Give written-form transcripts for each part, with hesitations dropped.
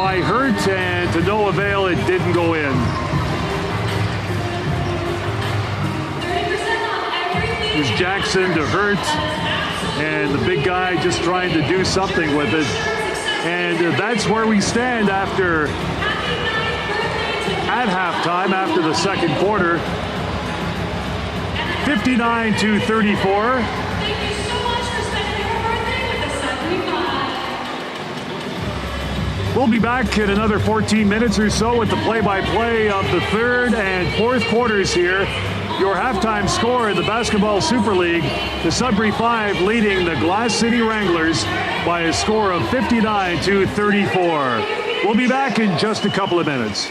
by Hurt, and to no avail, it didn't go in. Here's Jackson to Hurt, and the big guy just trying to do something with it. And that's where we stand at halftime, after the second quarter. 59-34. We'll be back in another 14 minutes or so with the play-by-play of the third and fourth quarters here. Your halftime score in the Basketball Super League, the Sudbury 5 leading the Glass City Wranglers by a score of 59-34. We'll be back in just a couple of minutes.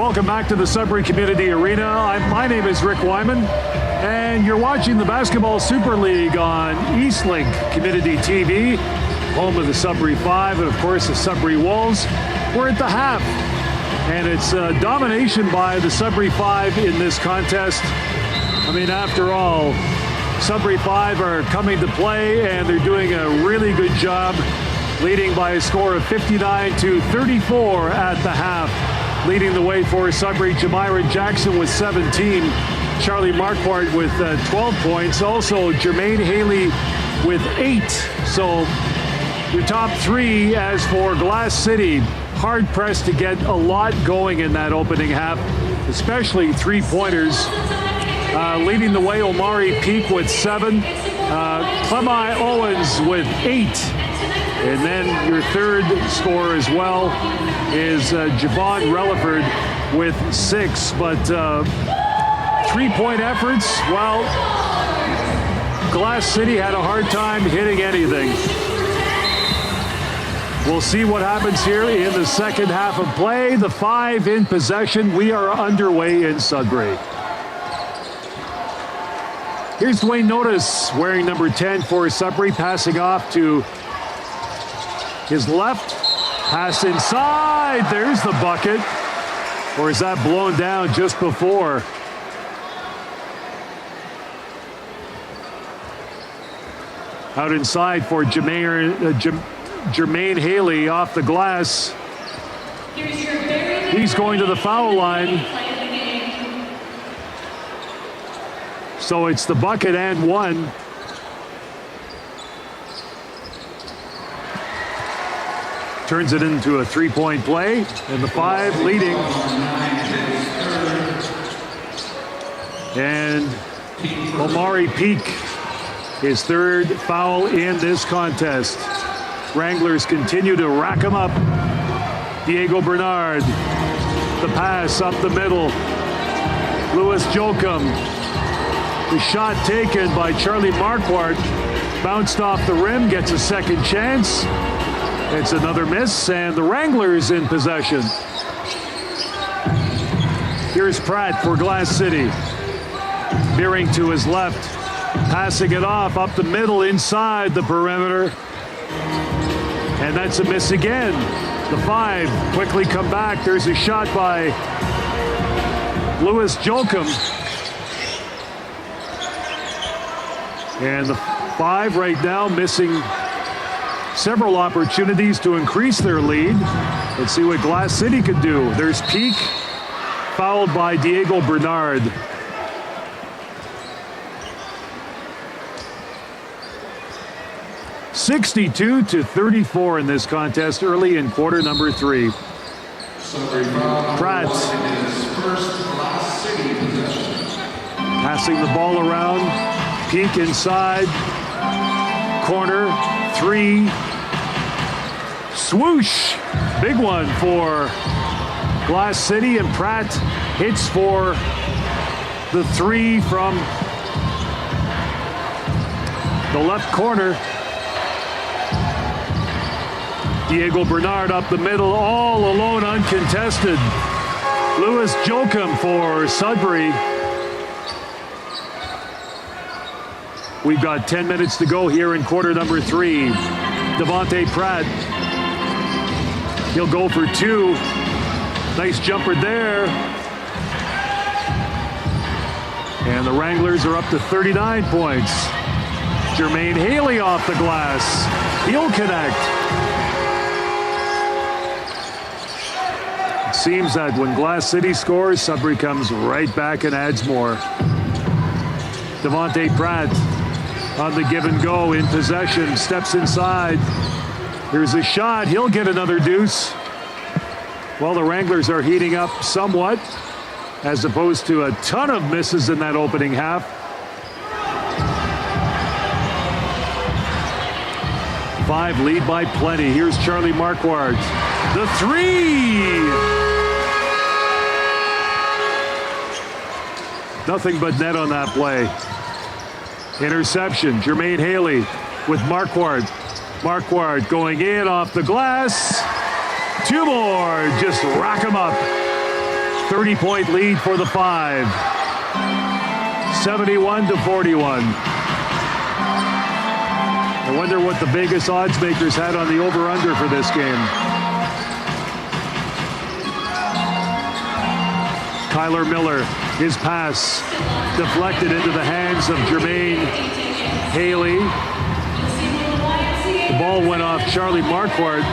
Welcome back to the Sudbury Community Arena. My name is Rick Wyman, and you're watching the Basketball Super League on Eastlink Community TV, home of the Sudbury 5 and, of course, the Sudbury Wolves. We're at the half, and it's domination by the Sudbury 5 in this contest. I mean, after all, Sudbury 5 are coming to play, and they're doing a really good job, leading by a score of 59-34 at the half. Leading the way for Sudbury, Jamira Jackson with 17. Charlie Marquardt with 12 points. Also, Jermaine Haley with 8. So, your top three. As for Glass City, hard-pressed to get a lot going in that opening half, especially three-pointers. Leading the way, Omari Peak with 7. Clemai Owens with 8. And then your third scorer as well is Javon Relaford with 6. But three-point efforts, well, Glass City had a hard time hitting anything. We'll see what happens here in the second half of play. The 5 in possession. We are underway in Sudbury. Here's Dwayne Notice wearing number 10 for Sudbury, passing off to his left. Pass inside. There's the bucket. Or is that blown down just before? Out inside for Jermaine Haley off the glass. He's going to the foul line. So it's the bucket and one. Turns it into a three-point play, and the 5 leading. And Omari Peak, his third foul in this contest. Wranglers continue to rack him up. Diego Bernard, the pass up the middle. Louis Jokum, the shot taken by Charlie Marquardt, bounced off the rim, gets a second chance. It's another miss, and the Wranglers in possession. Here's Pratt for Glass City. Veering to his left, passing it off up the middle inside the perimeter. And that's a miss again. The 5 quickly come back. There's a shot by Louis Jokum. And the 5 right now missing several opportunities to increase their lead. Let's see what Glass City could do. There's Peak, fouled by Diego Bernard. (62-34) in this contest early in quarter number 3. Pratt passing the ball around. Peak inside. Corner. 3. Swoosh. Big one for Glass City, and Pratt hits for the 3 from the left corner. Diego Bernard up the middle, all alone, uncontested. Louis Jokum for Sudbury. We've got 10 minutes to go here in quarter number 3. Devontae Pratt. He'll go for 2. Nice jumper there. And the Wranglers are up to 39 points. Jermaine Haley off the glass. He'll connect. It seems that when Glass City scores, Sudbury comes right back and adds more. Devontae Pratt on the give and go in possession, steps inside. Here's a shot. He'll get another deuce. Well, the Wranglers are heating up somewhat, as opposed to a ton of misses in that opening half. 5 lead by plenty. Here's Charlie Marquardt. The 3! Nothing but net on that play. Interception. Jermaine Haley with Marquardt. Marquardt going in off the glass. 2 more. Just rack them up. 30-point lead for the Five. 71-41. I wonder what the Vegas odds makers had on the over-under for this game. Kyler Miller, his pass deflected into the hands of Jermaine Haley. The ball went off Charlie Marquardt.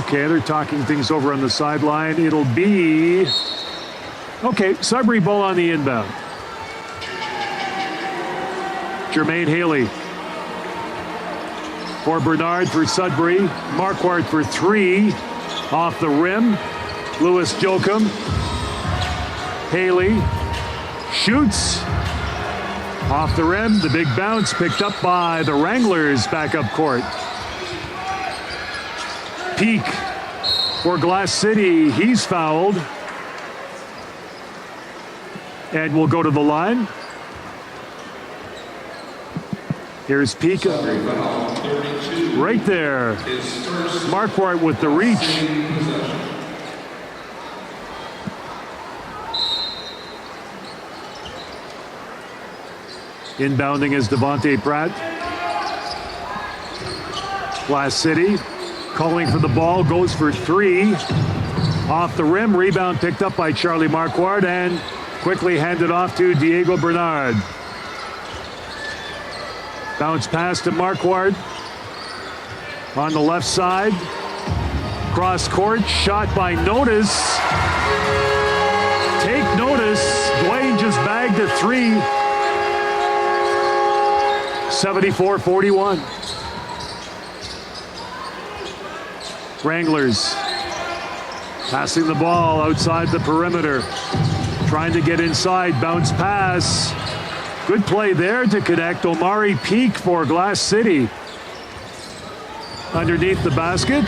Okay, they're talking things over on the sideline. It'll be... Okay, Sudbury ball on the inbound. Jermaine Haley for Bernard for Sudbury. Marquardt for three. Off the rim. Lewis Jokum. Haley shoots. Off the rim. The big bounce picked up by the Wranglers back up court. Peak for Glass City. He's fouled. And we'll go to the line. Here's Peak. Right there. Marquardt with the reach. Inbounding is Devontae Pratt. Glass City calling for the ball, goes for three. Off the rim, rebound picked up by Charlie Marquardt and quickly handed off to Diego Bernard. Bounce pass to Marquardt on the left side. Cross court, shot by Notice. Take notice, Dwayne just bagged a three. 74-41. Wranglers passing the ball outside the perimeter. Trying to get inside, bounce pass. Good play there to connect. Omari Peak for Glass City. Underneath the basket.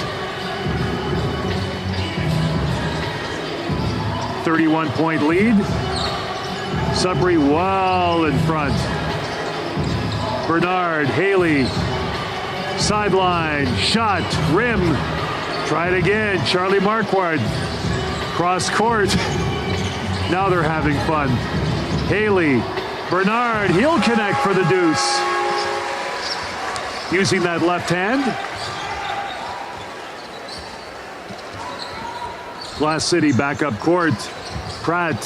31-point lead. Sudbury well in front. Bernard, Haley, sideline, shot, rim. Try it again, Charlie Marquardt. Cross court. Now they're having fun. Haley, Bernard, he'll connect for the deuce. Using that left hand. Glass City back up court. Pratt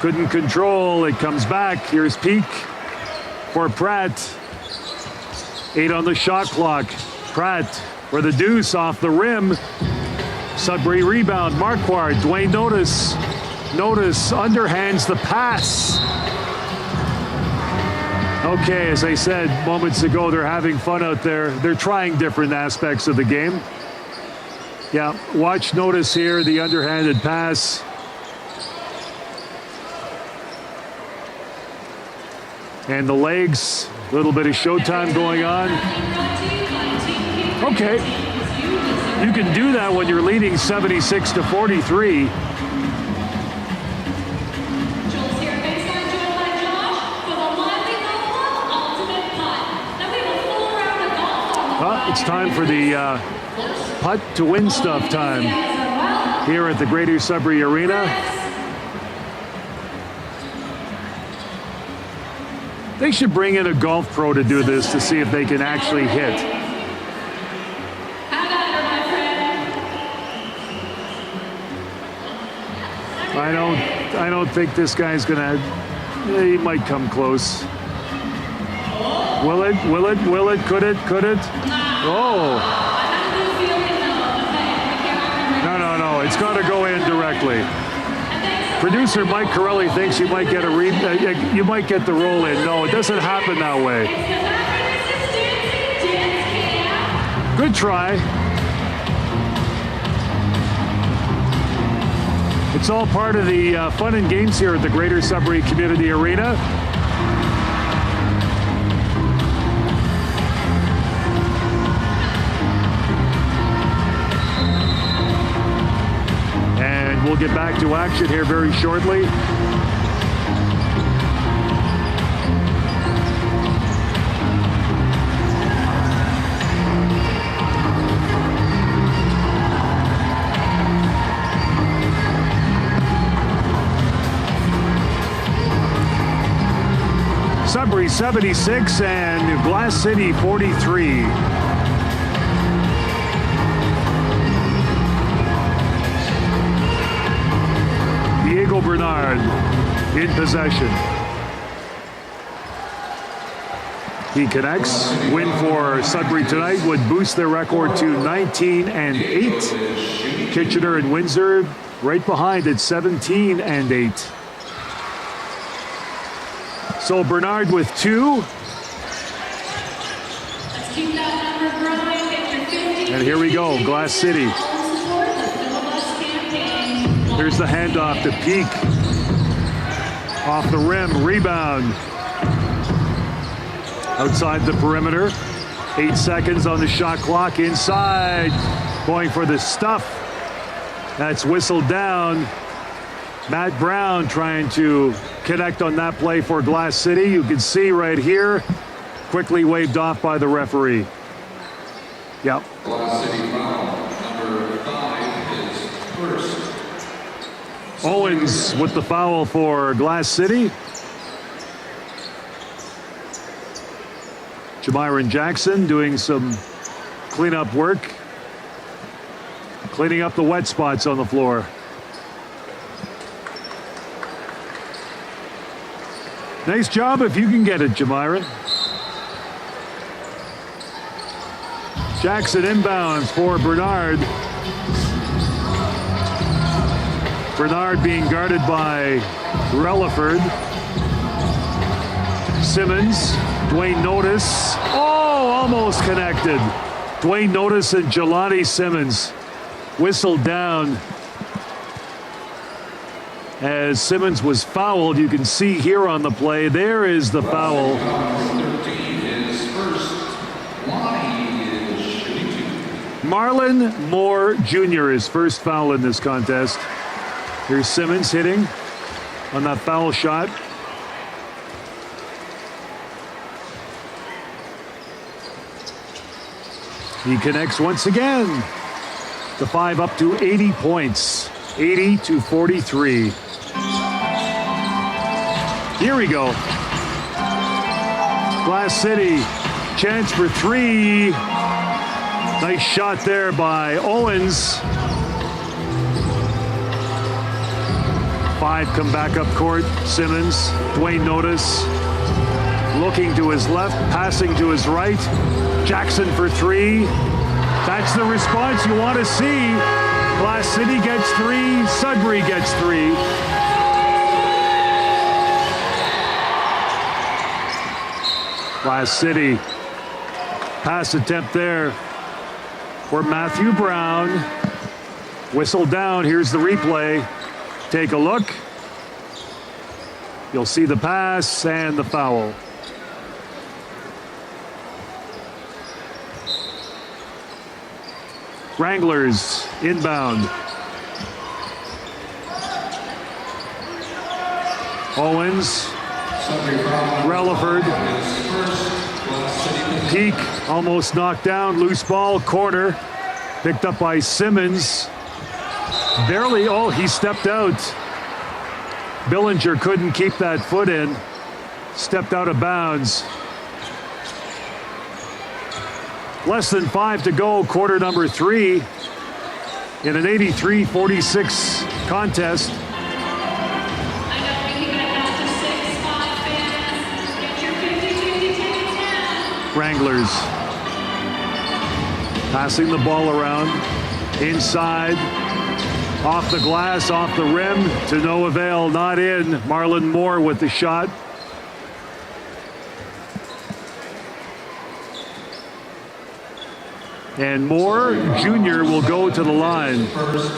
couldn't control. It comes back. Here's Peak for Pratt. 8 on the shot clock. Pratt for the deuce off the rim. Sudbury rebound. Marquardt. Dwayne Notice. Notice underhands the pass. Okay, as I said moments ago, they're having fun out there. They're trying different aspects of the game. Yeah, watch Notice here, the underhanded pass. And the legs, a little bit of showtime going on. Okay, you can do that when you're leading 76-43. It's time for the putt to win stuff time here at the Greater Sudbury Arena. They should bring in a golf pro to do this to see if they can actually hit. I don't think this guy's gonna. He might come close. Will it? Will it? Will it? Could it? Could it? Oh. No. It's got to go in directly. Producer Mike Corelli thinks you might get you might get the roll in. No, it doesn't happen that way. Good try. It's all part of the fun and games here at the Greater Sudbury Community Arena. We'll get back to action here very shortly. Sudbury 76 and Glass City 43. Diego Bernard in possession. He connects. Win for Sudbury tonight would boost their record to 19-8. Kitchener and Windsor right behind at 17-8. So Bernard with 2. And here we go, Glass City. Here's the handoff to Peak. Off the rim, rebound. Outside the perimeter. 8 seconds on the shot clock. Inside, going for the stuff. That's whistled down. Matt Brown trying to connect on that play for Glass City. You can see right here, quickly waved off by the referee. Yep. Glass City foul, number 5 is first. Owens with the foul for Glass City. Jamiron Jackson doing some cleanup work. Cleaning up the wet spots on the floor. Nice job if you can get it, Jamiron. Jackson inbounds for Bernard. Bernard being guarded by Relaford. Simmons, Dwayne Notice. Oh, almost connected. Dwayne Notice and Jelani Simmons whistled down as Simmons was fouled. You can see here on the play, there is the foul. Marlon Moore Jr. his first foul in this contest. Here's Simmons hitting on that foul shot. He connects once again. The 5 up to 80 points. 80-43. Here we go. Glass City, chance for 3. Nice shot there by Owens. 5 come back up court. Simmons, Dwayne Notice, looking to his left, passing to his right. Jackson for 3. That's the response you want to see. Glass City gets 3, Sudbury gets 3. Glass City, pass attempt there for Matthew Brown. Whistle down, here's the replay. Take a look. You'll see the pass and the foul. Wranglers inbound. Owens, Relaford, Peak almost knocked down, loose ball, corner, picked up by Simmons. Barely, oh, he stepped out. Billinger couldn't keep that foot in, stepped out of bounds. Less than 5 to go, quarter number 3 in an 83-46 contest. Wranglers passing the ball around, inside, off the glass, off the rim, to no avail, not in. Marlon Moore with the shot. And Moore Jr. will go to the line. First,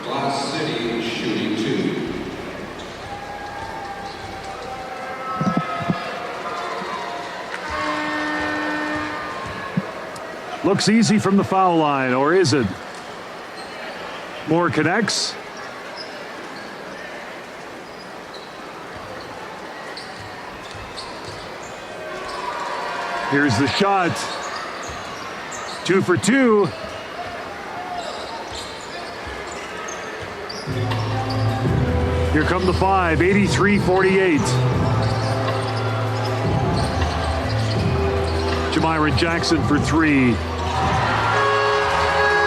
Glass City shooting 2. Looks easy from the foul line, or is it? Moore connects. Here's the shot. 2 for 2. Here come the 5, 83-48. Jamyron Jackson for three.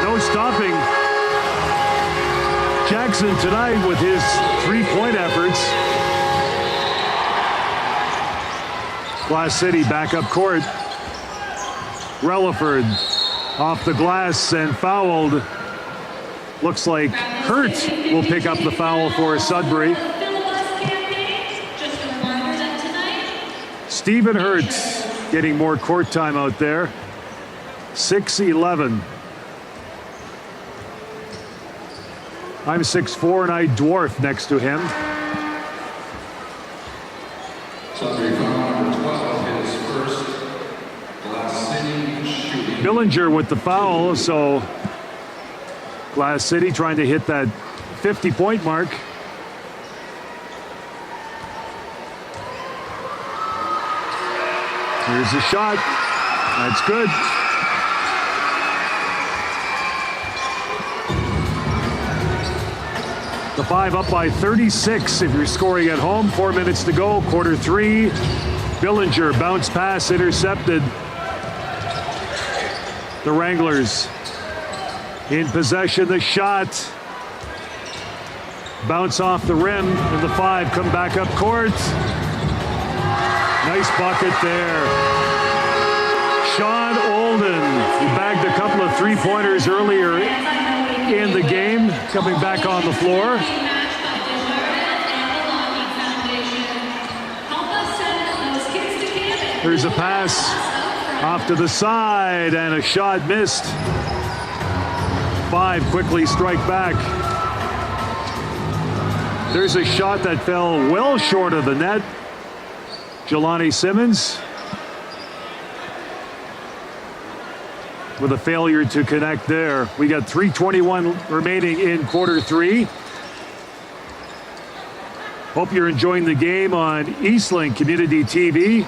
No stopping Jackson tonight with his three-point efforts. Glass City back up court. Relaford off the glass and fouled. Looks like Hurt will pick up the foul for Sudbury. Stephen Hurt getting more court time out there. 6'11". I'm 6'4", and I dwarf next to him. Sudbury foul number 12, his first. Glass City shooting. Billinger with the foul, so Glass City trying to hit that 50-point mark. Here's a shot. That's good. The Five up by 36 if you're scoring at home. 4 minutes to go, quarter three. Billinger, bounce pass intercepted. The Wranglers in possession, the shot. Bounce off the rim, and the Five come back up court. Nice bucket there. Sean Olden, who bagged a couple of three-pointers earlier in the game, coming back on the floor. There's a pass off to the side and a shot missed. Five quickly strike back. There's a shot that fell well short of the net. Jelani Simmons with a failure to connect there. We got 3:21 remaining in quarter three. Hope you're enjoying the game on Eastlink Community TV.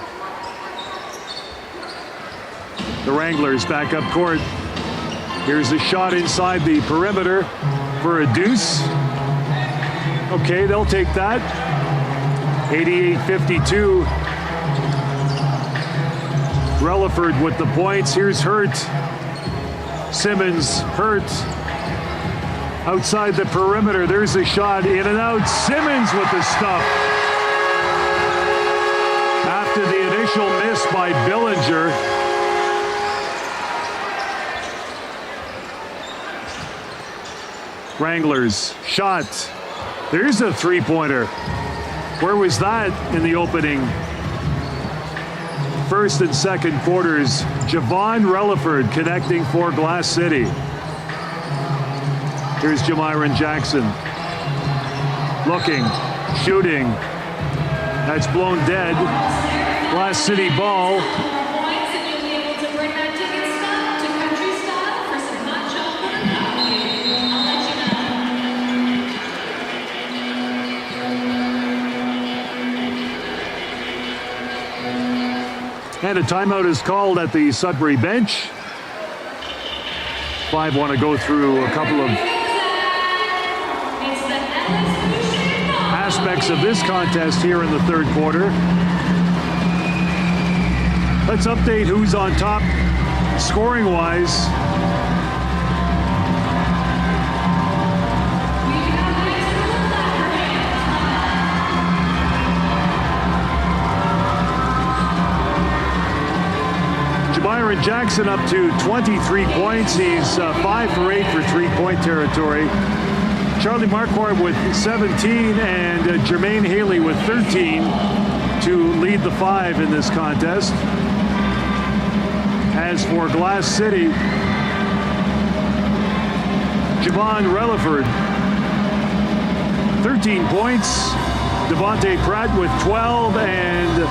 The Wranglers back up court. Here's a shot inside the perimeter for a deuce. Okay, they'll take that. 88-52. Relaford with the points. Here's Hurt. Simmons, Hurt. Outside the perimeter, there's a shot in and out. Simmons with the stuff. After the initial miss by Billinger. Wranglers, shot. There's a three-pointer. Where was that in the opening first and second quarters? Javon Relaford connecting for Glass City. Here's Jamyron Jackson. Looking, shooting. That's blown dead. Glass City ball. And a timeout is called at the Sudbury bench. Five want to go through a couple of aspects of this contest here in the third quarter. Let's update who's on top scoring-wise. Jamyron Jackson up to 23 points. He's 5 for 8 for three-point territory. Charlie Marquardt with 17 and Jermaine Haley with 13 to lead the Five in this contest. As for Glass City, Javon Relaford, 13 points. Devontae Pratt with 12 and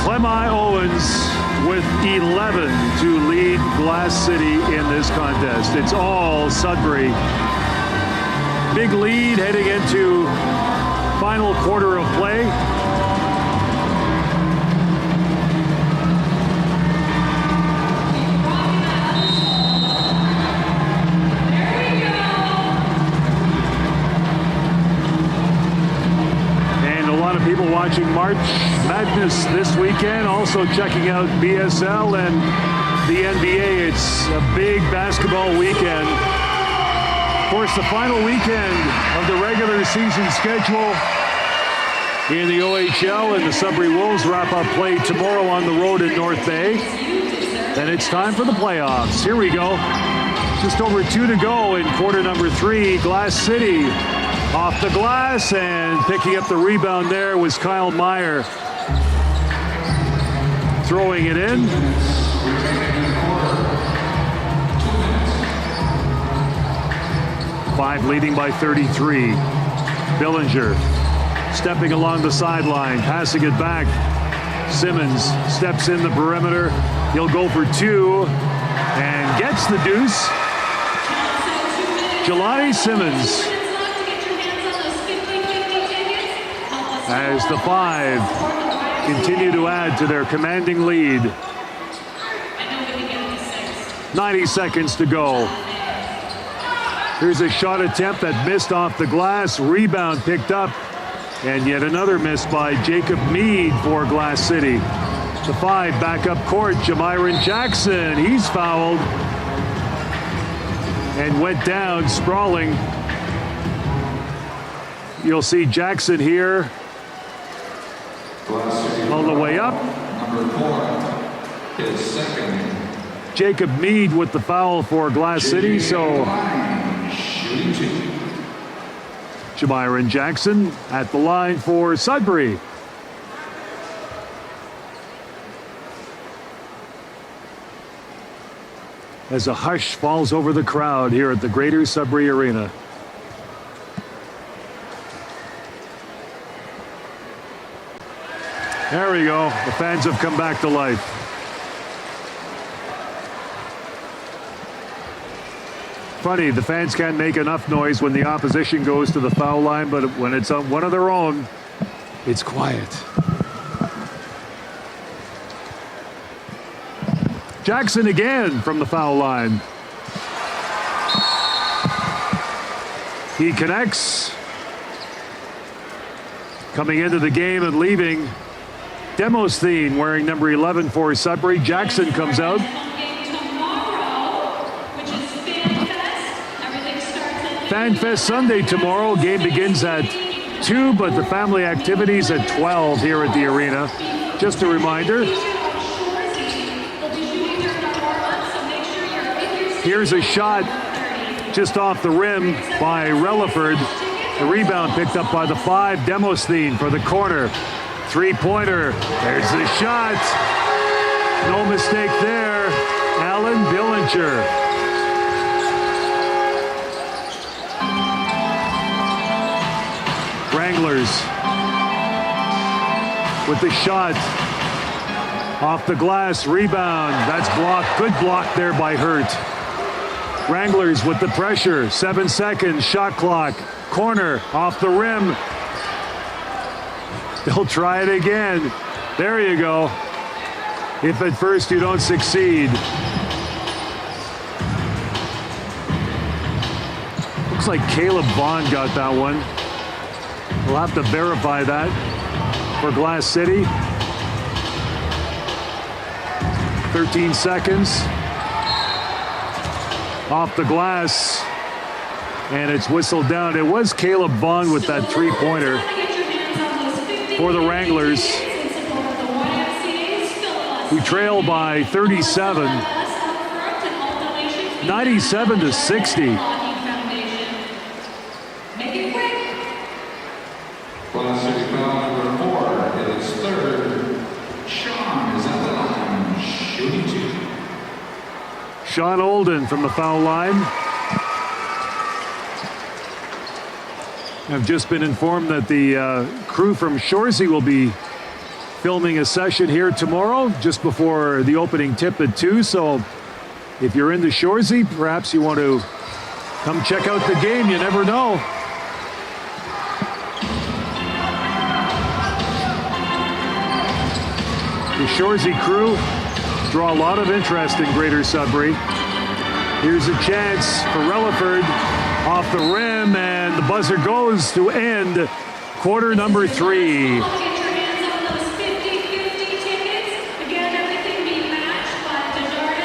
Clemi Owens with 11 to lead Glass City in this contest. It's all Sudbury. Big lead heading into final quarter of play. And a lot lot of people watching March Madness this weekend, also checking out BSL and the NBA. It's a big basketball weekend. Of course, the final weekend of the regular season schedule in the OHL, and the Sudbury Wolves wrap up play tomorrow on the road in North Bay. Then it's time for the playoffs. Here we go. Just over 2 to go in quarter number 3. Glass City off the glass, and picking up the rebound there was Kyle Meyer. Throwing it in. Five leading by 33. Billinger stepping along the sideline, passing it back. Simmons steps in the perimeter. He'll go for 2 and gets the deuce. Jelani Simmons as the Five continue to add to their commanding lead. 90 seconds to go. Here's a shot attempt that missed off the glass. Rebound picked up. And yet another miss by Jacob Mead for Glass City. The Five back up court. Jamiron Jackson, he's fouled and went down sprawling. You'll see Jackson here all the way up. Number 4, his second. Jacob Mead with the foul for Glass City. So Jamiron Jackson at the line for Sudbury. As a hush falls over the crowd here at the Greater Sudbury Arena. There we go. The fans have come back to life. Funny, the fans can't make enough noise when the opposition goes to the foul line, but when it's on one of their own, it's quiet. Jackson again from the foul line. He connects. Coming into the game and leaving, Demosthene wearing number 11 for Sudbury. Jackson comes out. FanFest Sunday tomorrow. Game begins at 2, but the family activities at 12 here at the arena. Just a reminder. Here's a shot just off the rim by Relaford. The rebound picked up by the Five. Demosthene for the corner. Three-pointer. There's the shot. No mistake there. Alan Billinger. Wranglers with the shot off the glass. Rebound. That's blocked. Good block there by Hurt. Wranglers with the pressure. 7 seconds. Shot clock. Corner off the rim. They'll try it again. There you go. If at first you don't succeed. Looks like Caleb Vaughn got that one. We'll have to verify that for Glass City. 13 seconds. Off the glass. And it's whistled down. It was Caleb Vaughn with that three-pointer for the Wranglers, who trail by 37. 97 to 60. Glass City foul number 4, his third. Sean is at the line, shooting 2. Sean Olden from the foul line. I've just been informed that the crew from Shoresy will be filming a session here tomorrow, just before the opening tip at 2. So if you're into Shoresy, perhaps you want to come check out the game. You never know. The Shoresy crew draw a lot of interest in Greater Sudbury. Here's a chance for Relaford off the rim, and the buzzer goes to end quarter number 3.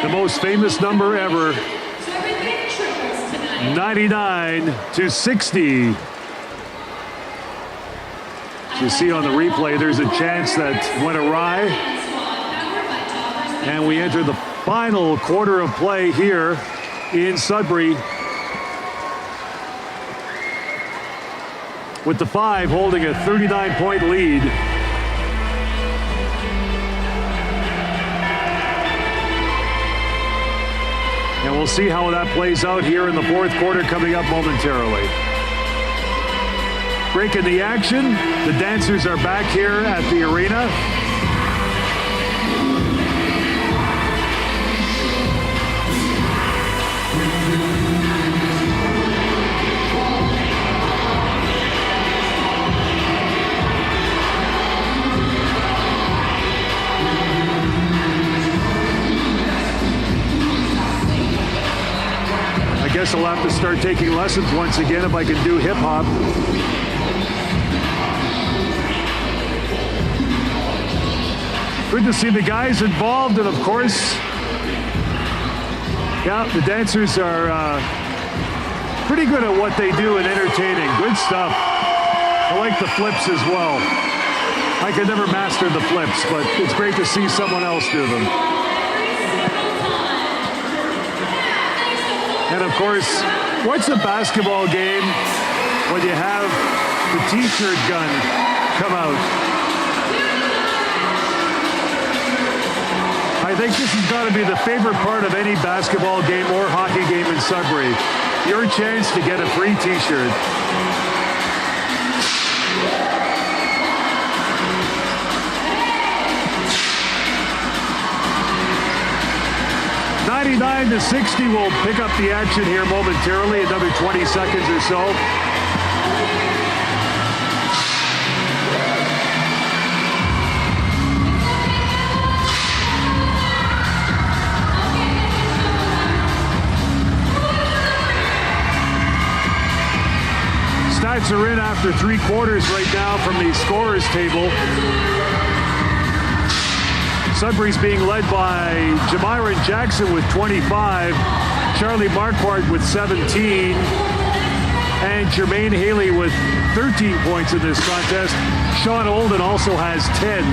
The most famous number ever, 99-60. You see on the replay, there's a chance that went awry. And we enter the final quarter of play here in Sudbury, with the 5 holding a 39-point lead. And we'll see how that plays out here in the fourth quarter coming up momentarily. Breaking the action, the dancers are back here at the arena. I guess I'll have to start taking lessons once again if I can do hip hop. Good to see the guys involved, and of course, yeah, the dancers are pretty good at what they do and entertaining. Good stuff. I like the flips as well. I could never master the flips, but it's great to see someone else do them. And of course, what's a basketball game when you have the t-shirt gun come out? I think this has got to be the favorite part of any basketball game or hockey game in Sudbury. Your chance to get a free t-shirt. (99-60) will pick up the action here momentarily, another 20 seconds or so. Stats are in after 3 quarters right now from the scorers table. Sudbury's being led by Jamiron Jackson with 25, Charlie Marquardt with 17, and Jermaine Haley with 13 points in this contest. Sean Olden also has 10.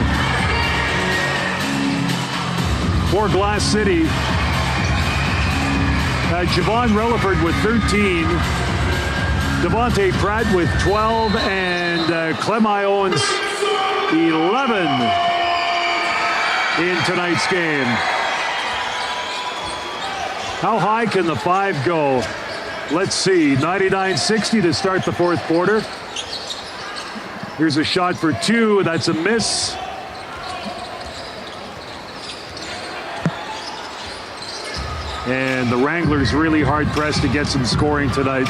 For Glass City, Javon Relaford with 13, Devontae Pratt with 12, and Clemai Owens 11 in tonight's game. How high can the 5 go? Let's see, 99-60 to start the fourth quarter. Here's a shot for 2, that's a miss. And the Wranglers really hard pressed to get some scoring tonight.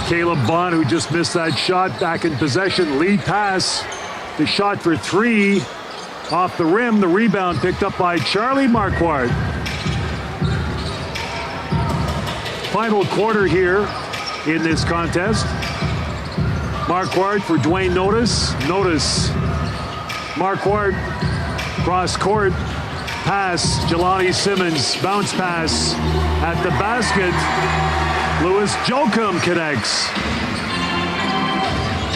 Caleb Bond, who just missed that shot, back in possession, lead pass. The shot for 3 off the rim. The rebound picked up by Charlie Marquardt. Final quarter here in this contest. Marquardt for Dwayne Notice. Marquardt cross court. Pass. Jelani Simmons. Bounce pass at the basket. Louis Jokum connects.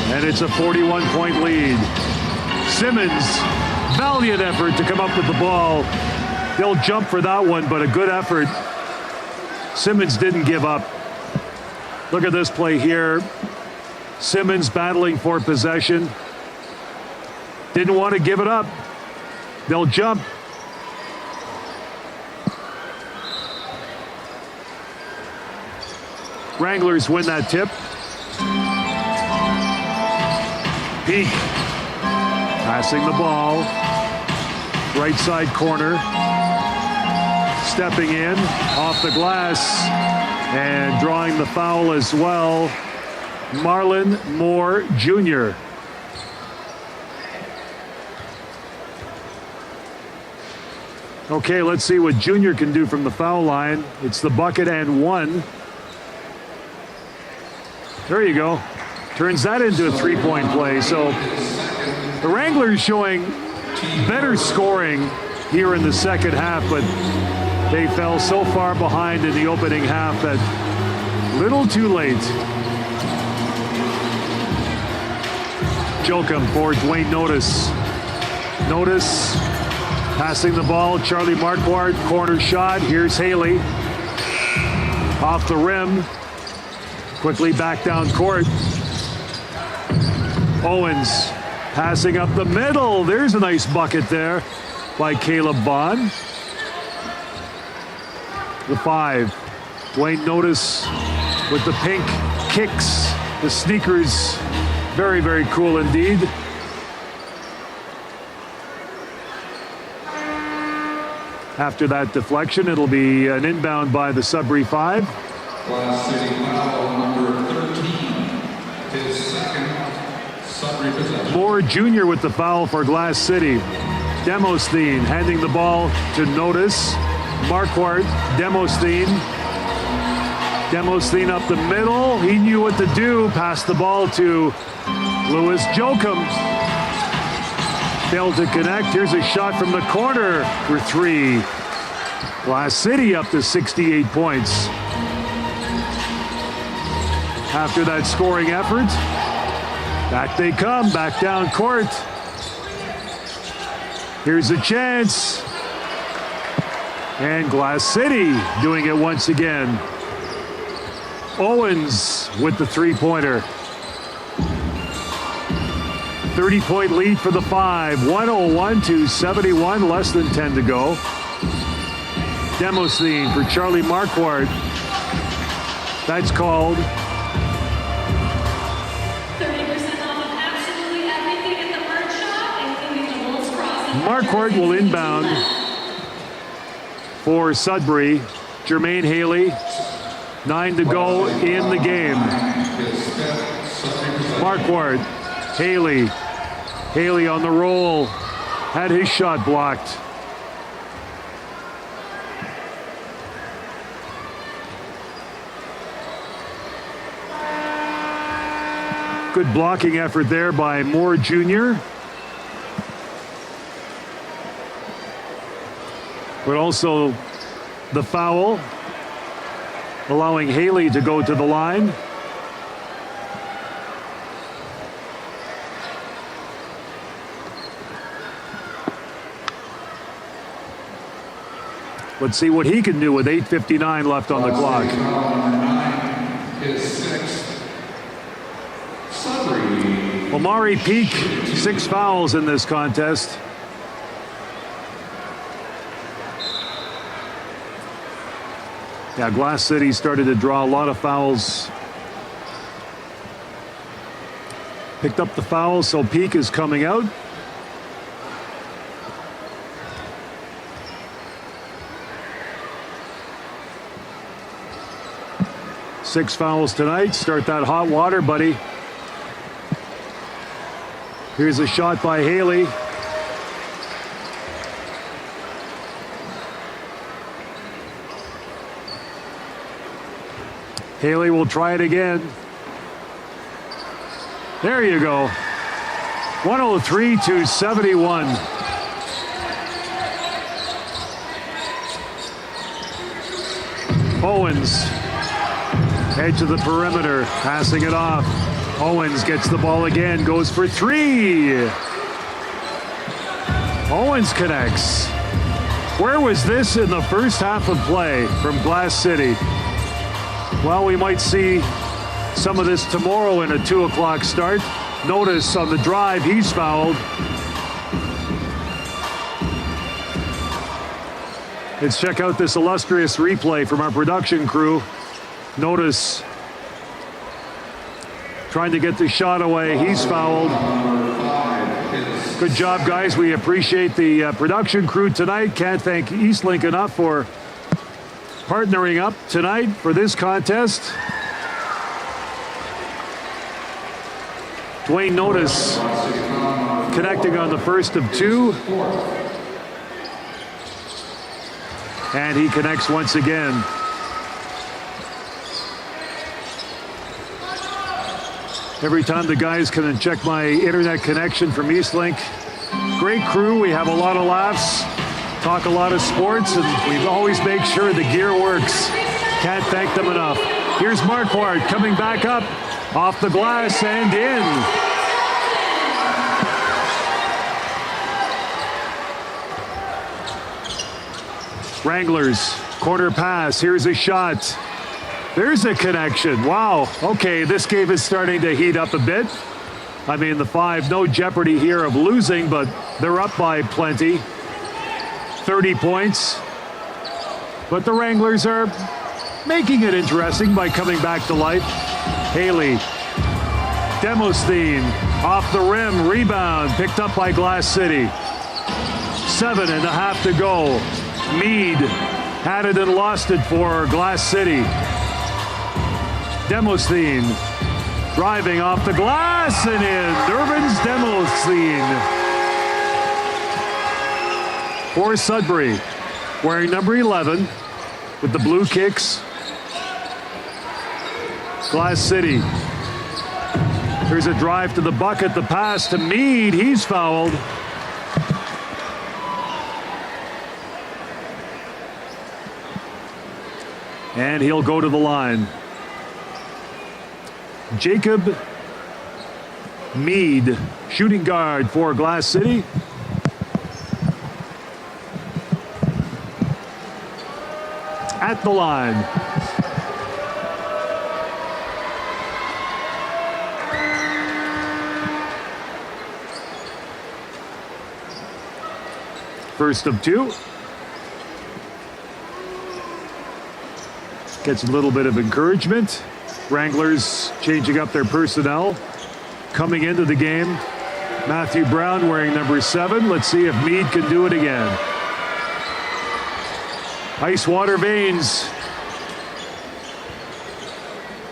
And it's a 41-point lead. Simmons, valiant effort to come up with the ball. They'll jump for that one, but a good effort. Simmons didn't give up. Look at this play here. Simmons battling for possession. Didn't want to give it up. They'll jump. Wranglers win that tip. Peak. Passing the ball. Right side corner. Stepping in off the glass and drawing the foul as well. Marlon Moore Jr. Okay, let's see what Jr. can do from the foul line. It's the bucket and 1. There you go. turns that into a three-point play. So the Wranglers showing better scoring here in the second half, but they fell so far behind in the opening half that little too late. Jokum for Dwayne Notice. Notice passing the ball. Charlie Marquardt, corner shot. Here's Haley. Off the rim. Quickly back down court. Owens passing up the middle. There's a nice bucket there by Caleb Bond. The 5. Dwayne Notice with the pink kicks. The sneakers. Very, very cool indeed. After that deflection, it'll be an inbound by the Sudbury 5. Glass City foul number 13. His second Sudbury possession. Moore Jr. with the foul for Glass City. Demosthene handing the ball to Notice. Marquardt, Demosthene. Demosthene up the middle. He knew what to do. Passed the ball to Lewis Jokum. Failed to connect. Here's a shot from the corner for 3. Glass City up to 68 points. After that scoring effort, back they come, back down court. Here's a chance. And Glass City doing it once again. Owens with the three-pointer. 30-point lead for the 5. 101-71, less than 10 to go. Demosthene for Charlie Marquardt. That's called. 30% off of absolutely everything at the merch shop, including the Wolves Crossing. Marquardt will inbound for Sudbury. Jermaine Haley. 9 to go in the game. Marquardt. Haley. Haley on the roll. Had his shot blocked. Good blocking effort there by Moore Jr. But also the foul, allowing Haley to go to the line. Let's see what he can do with 8:59 left on the clock. His sixth. Sudbury. Omari Peak, 6 fouls in this contest. Yeah, Glass City started to draw a lot of fouls. Picked up the foul, so Peak is coming out. Six fouls tonight. Start that hot water, buddy. Here's a shot by Haley. Haley will try it again. There you go. 103-71. Owens. Edge of the perimeter, passing it off. Owens gets the ball again, goes for 3. Owens connects. Where was this in the first half of play from Glass City? Well, we might see some of this tomorrow in a 2 o'clock start. Notice on the drive, he's fouled. Let's check out this illustrious replay from our production crew. Notice trying to get the shot away. He's fouled. Good job, guys. We appreciate the production crew tonight. Can't thank Eastlink enough for partnering up tonight for this contest. Dwayne Notice connecting on the first of 2. And he connects once again. every time the guys come and check my internet connection from Eastlink. Great crew. We have a lot of laughs, talk a lot of sports, and we always make sure the gear works. Can't thank them enough. Here's Marquardt coming back up off the glass and in. Wranglers, corner pass. Here's a shot. There's a connection. Wow. Okay, this game is starting to heat up a bit. I mean, the Five, no jeopardy here of losing, but they're up by plenty. 30 points. But the Wranglers are making it interesting by coming back to life. Haley. Demosthene off the rim. Rebound picked up by Glass City. 7.5 to go. Mead had it and lost it for Glass City. Demosthene driving off the glass and in. Irvin's Demosthene for Sudbury, wearing number 11 with the blue kicks. Glass City. Here's a drive to the bucket, the pass to Mead. He's fouled. And he'll go to the line. Jacob Mead, shooting guard for Glass City. At the line. First of two. Gets a little bit of encouragement. Wranglers changing up their personnel. Coming into the game, Matthew Brown wearing number 7. Let's see if Mead can do it again. Ice water veins.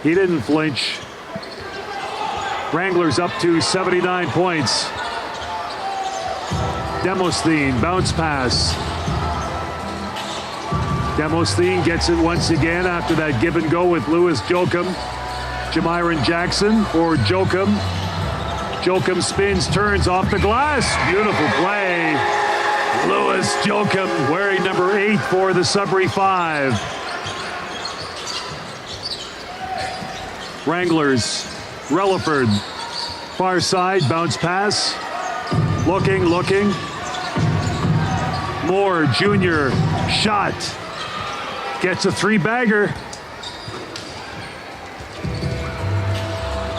He didn't flinch. Wranglers up to 79 points. Demosthene, bounce pass. Demosthene gets it once again after that give and go with Lewis Jokum. Jamiron Jackson for Jokum. Jokum spins, turns off the glass. Beautiful play. Lewis Jokum wearing number 8 for the Sudbury Five. Wranglers, Relaford. Far side, bounce pass. Looking. Moore, Jr., shot. Gets a 3-bagger.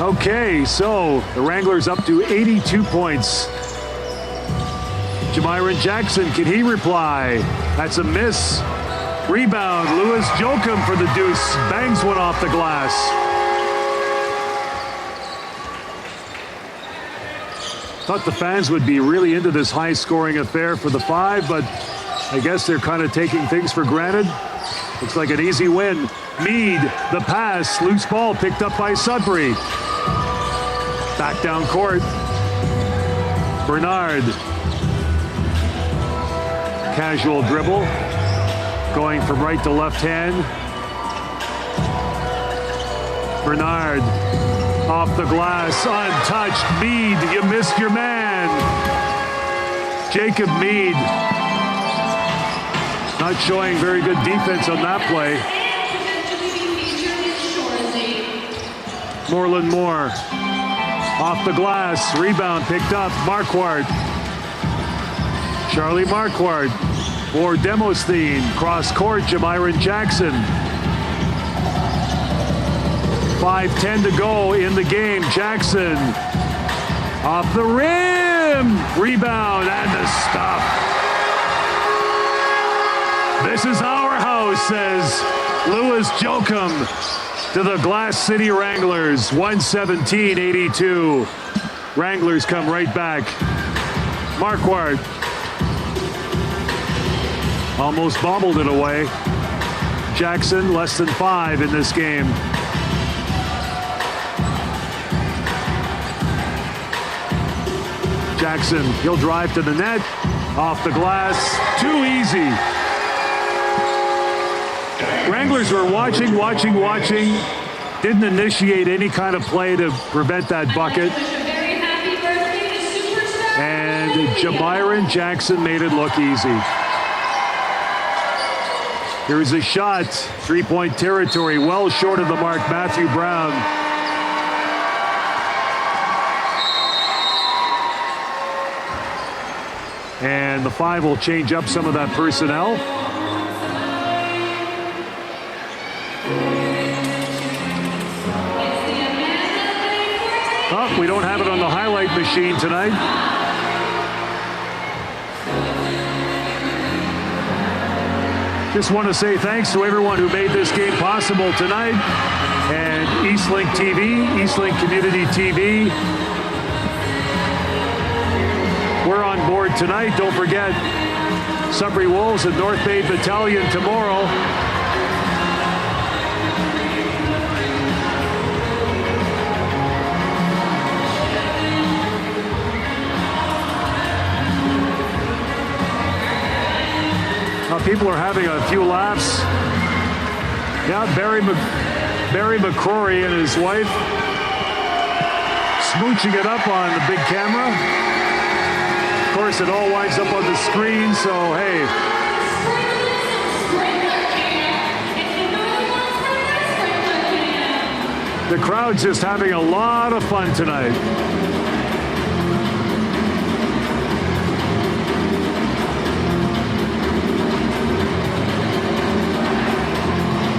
Okay, so the Wranglers up to 82 points. Jamiron Jackson, can he reply? That's a miss. Rebound, Lewis Jokum for the deuce. Bangs one off the glass. Thought the fans would be really into this high-scoring affair for the Five, but I guess they're kind of taking things for granted. Looks like an easy win. Mead, the pass, loose ball picked up by Sudbury. Back down court. Bernard. Casual dribble. Going from right to left hand. Bernard. Off the glass, untouched. Mead, you missed your man. Jacob Mead. Not showing very good defense on that play. Moreland Moore. Off the glass, rebound picked up. Marquardt. Charlie Marquardt for Demosthene. Cross court, Jamiron Jackson. 5:10 to go in the game. Jackson off the rim. Rebound and the stop. This is our house, says Lewis Jokum to the Glass City Wranglers. 117-82. Wranglers come right back. Marquardt almost bobbled it away. Jackson less than 5 in this game. Jackson, he'll drive to the net. Off the glass. Too easy. Wranglers were watching. Didn't initiate any kind of play to prevent that bucket. Wish a very happy birthday to superstar. And Jamiron Jackson made it look easy. Here's a shot. Three-point territory, well short of the mark. Matthew Brown. And the Five will change up some of that personnel. Oh, we don't have it on the highlight machine tonight. Just want to say thanks to everyone who made this game possible tonight. And Eastlink TV, Eastlink Community TV. We're on board tonight. Don't forget, Sudbury Wolves and North Bay Battalion tomorrow. People are having a few laughs. Yeah, Barry McCrory and his wife smooching it up on the big camera. Of course, it all winds up on the screen, so hey. The crowd's just having a lot of fun tonight.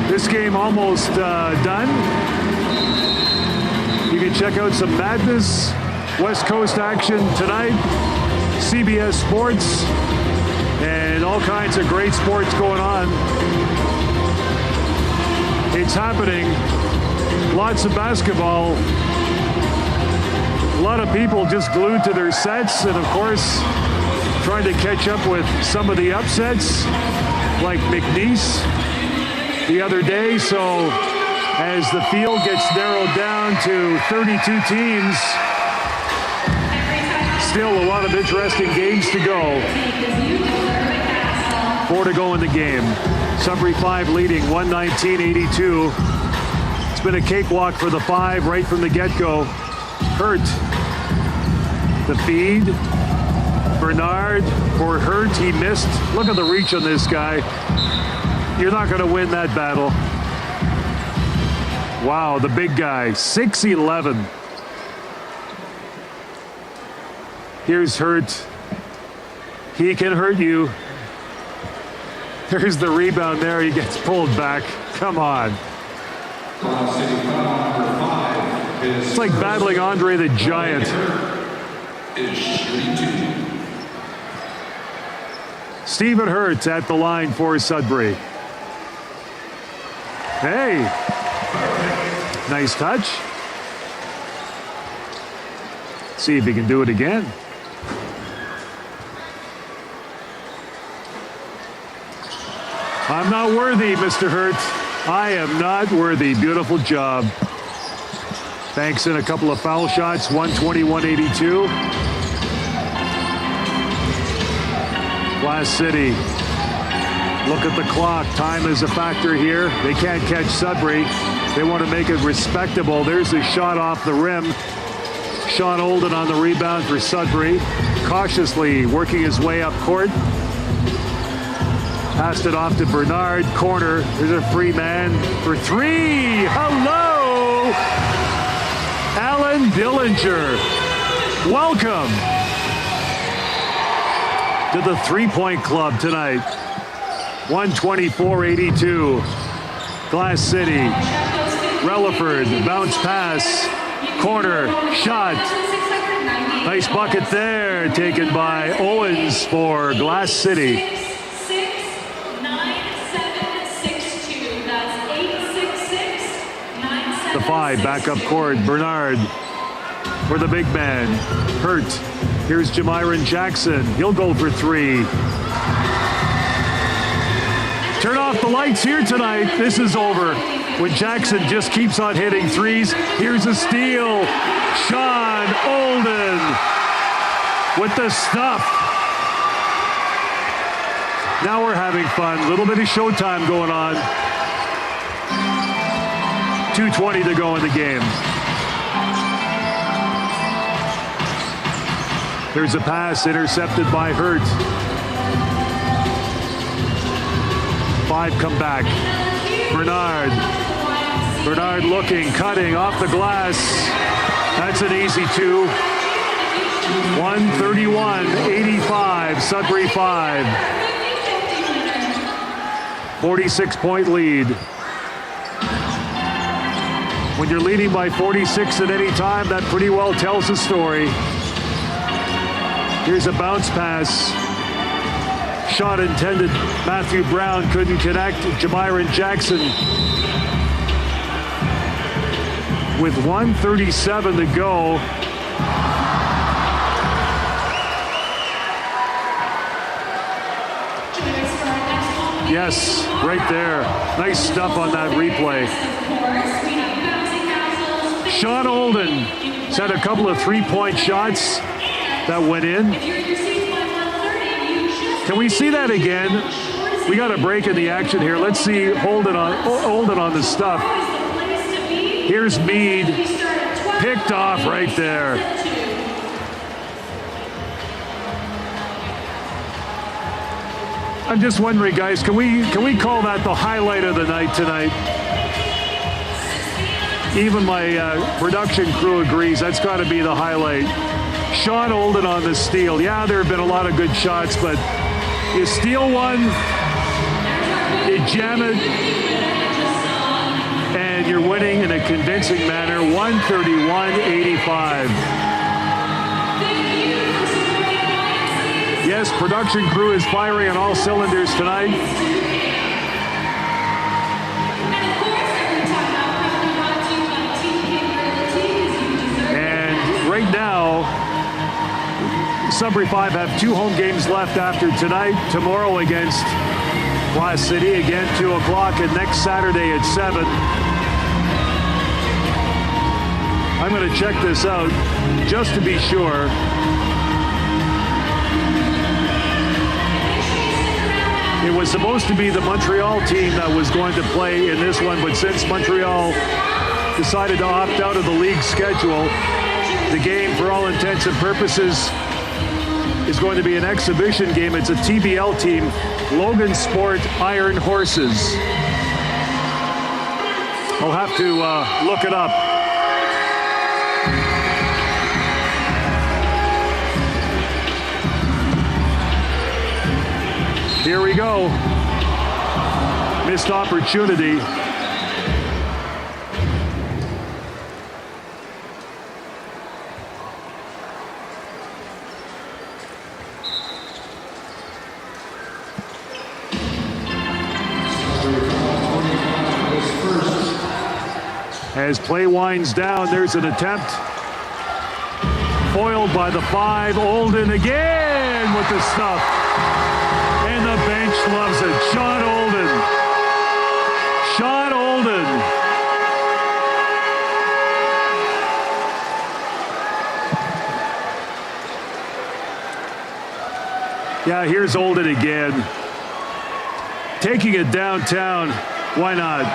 This game almost done. You can check out some Madness West Coast action tonight. CBS Sports and all kinds of great sports going on. It's happening. Lots of basketball. A lot of people just glued to their sets and of course trying to catch up with some of the upsets like McNeese the other day. So as the field gets narrowed down to 32 teams, still a lot of interesting games to go. 4 to go in the game. Sudbury 5 leading 119-82. It's been a cakewalk for the Five right from the get-go. Hurt. The feed. Bernard for Hurt. He missed. Look at the reach on this guy. You're not going to win that battle. Wow, the big guy, 6'11". Here's Hurt. He can hurt you. There's the rebound there. He gets pulled back. Come on. It's like battling Andre the Giant. Stephen Hurt at the line for Sudbury. Hey, nice touch. See if he can do it again. I'm not worthy, Mr. Hurt. I am not worthy. Beautiful job. Thanks in a couple of foul shots, 120-182. Glass City. Look at the clock. Time is a factor here. They can't catch Sudbury. They want to make it respectable. There's a shot off the rim. Sean Olden on the rebound for Sudbury. Cautiously working his way up court. Passed it off to Bernard. Corner. There's a free man for three. Hello! Alan Dillinger. Welcome to the three-point club tonight. 124-82. Glass City. Relaford. Bounce pass. Corner. Shot. Nice bucket there. Taken by Owens for Glass City. 6'9", 7'6", 6'2". That's 8'6", 6'9", 7'6". The Five back up court. Bernard for the big man. Hurt. Here's Jamiron Jackson. He'll go for three. Turn off the lights here tonight. This is over. When Jackson just keeps on hitting threes. Here's a steal. Sean Olden with the stuff. Now we're having fun. A little bit of showtime going on. 2:20 to go in the game. There's a pass intercepted by Hurt. 5 come back. Bernard looking, cutting off the glass. That's an easy 2. 131-85, Sudbury 5. 46-point lead. When you're leading by 46 at any time, that pretty well tells the story. Here's a bounce pass. Shot intended. Matthew Brown couldn't connect. Jamiron Jackson with 1:37 to go. Yes, right there. Nice stuff on that replay. Sean Olden had a couple of three-point shots that went in. Can we see that again? We got a break in the action here. Let's see Olden on the stuff. Here's Meade, picked off right there. I'm just wondering, guys, can we call that the highlight of the night tonight? Even my production crew agrees that's got to be the highlight. Sean Olden on the steal. Yeah, there have been a lot of good shots, but you steal one, you jam it, and you're winning in a convincing manner, 131-85. Yes, production crew is firing on all cylinders tonight. And right now, Sudbury 5 have 2 home games left after tonight. Tomorrow against Glass City, again 2 o'clock, and next Saturday at 7. I'm going to check this out just to be sure. It was supposed to be the Montreal team that was going to play in this one, but since Montreal decided to opt out of the league schedule, the game, for all intents and purposes, is going to be an exhibition game. It's a TBL team, Logan Sport Iron Horses. I'll have to look it up. Here we go. Missed opportunity. As play winds down, there's an attempt. Foiled by the 5. Olden again with the stuff. And the bench loves it. Sean Olden. Sean Olden. Yeah, here's Olden again. Taking it downtown. Why not?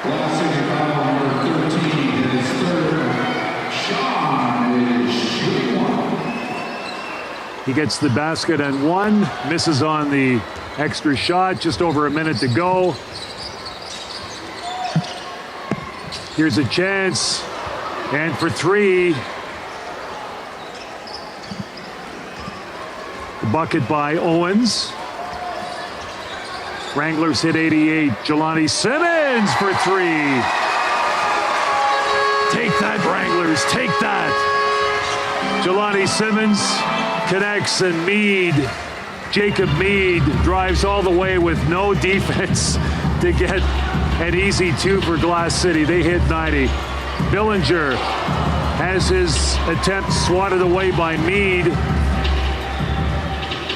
Glass City foul number 13 and his third. Sean is shooting 1. He gets the basket and 1, misses on the extra shot, just over a minute to go. Here's a chance, and for 3. The bucket by Owens. Wranglers hit 88. Jelani Simmons for 3. Take that, Wranglers, take that. Jelani Simmons connects, and Meade, Jacob Meade, drives all the way with no defense to get an easy 2 for Glass City. They hit 90. Billinger has his attempt swatted away by Meade.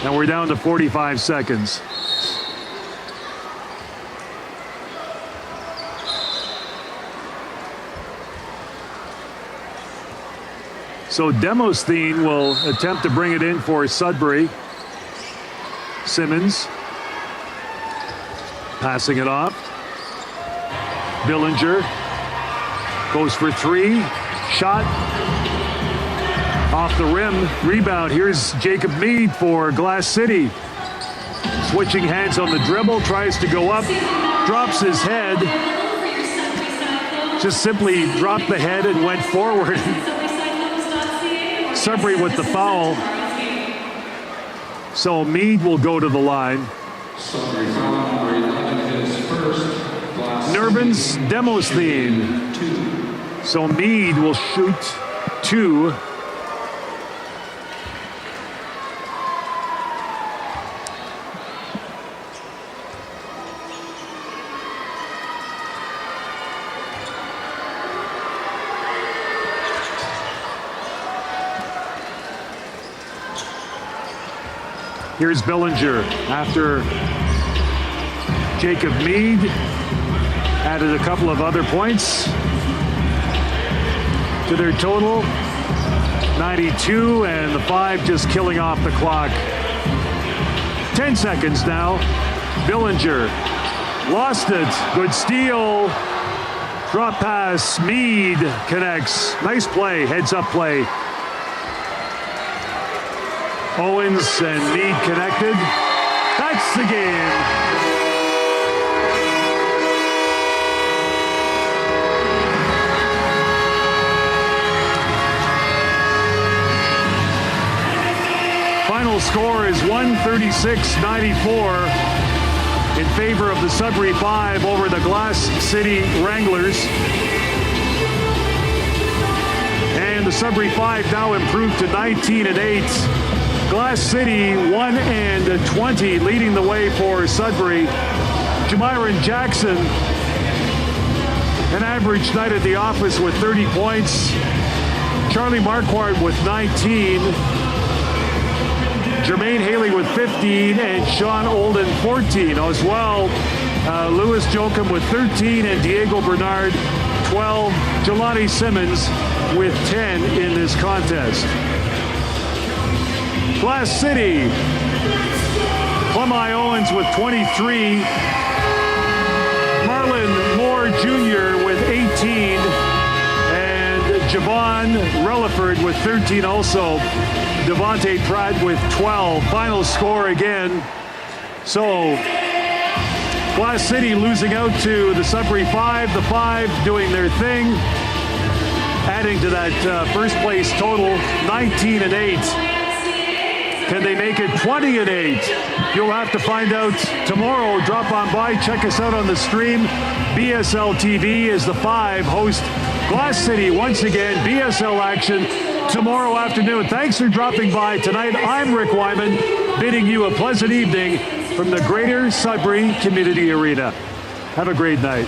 And we're down to 45 seconds. So Demosthene will attempt to bring it in for Sudbury. Simmons passing it off. Billinger goes for three. Shot off the rim. Rebound. Here's Jacob Mead for Glass City. Switching hands on the dribble. Tries to go up. Drops his head. Just simply dropped the head and went forward. Sudbury with the foul. So Mead will go to the line. Sudbury foul number 11 is first. Nervin's Demosthene. So Mead will shoot two. Here's Billinger after Jacob Mead added a couple of other points to their total. 92, and the 5 just killing off the clock. 10 seconds now. Billinger lost it. Good steal. Drop pass. Mead connects. Nice play. Heads up play. Owens and Mead connected. That's the game. Final score is 136-94 in favor of the Sudbury 5 over the Glass City Wranglers. And the Sudbury 5 now improved to 19-8. Glass City 1-20, leading the way for Sudbury. Jamiron Jackson, an average night at the office with 30 points. Charlie Marquardt with 19. Jermaine Haley with 15, and Sean Olden 14. As well, Louis Jochum with 13, and Diego Bernard 12. Jelani Simmons with 10 in this contest. Glass City, Clemai Owens with 23. Marlon Moore Jr. with 18. And Javon Relaford with 13 also. Devontae Pratt with 12. Final score again. So, Glass City losing out to the Sudbury 5. The 5 doing their thing, adding to that first place total, 19-8. Can they make it 20-8? You'll have to find out tomorrow. Drop on by, check us out on the stream. BSL TV as the 5 host Glass City once again. BSL action tomorrow afternoon. Thanks for dropping by tonight. I'm Rick Wyman, bidding you a pleasant evening from the Greater Sudbury Community Arena. Have a great night.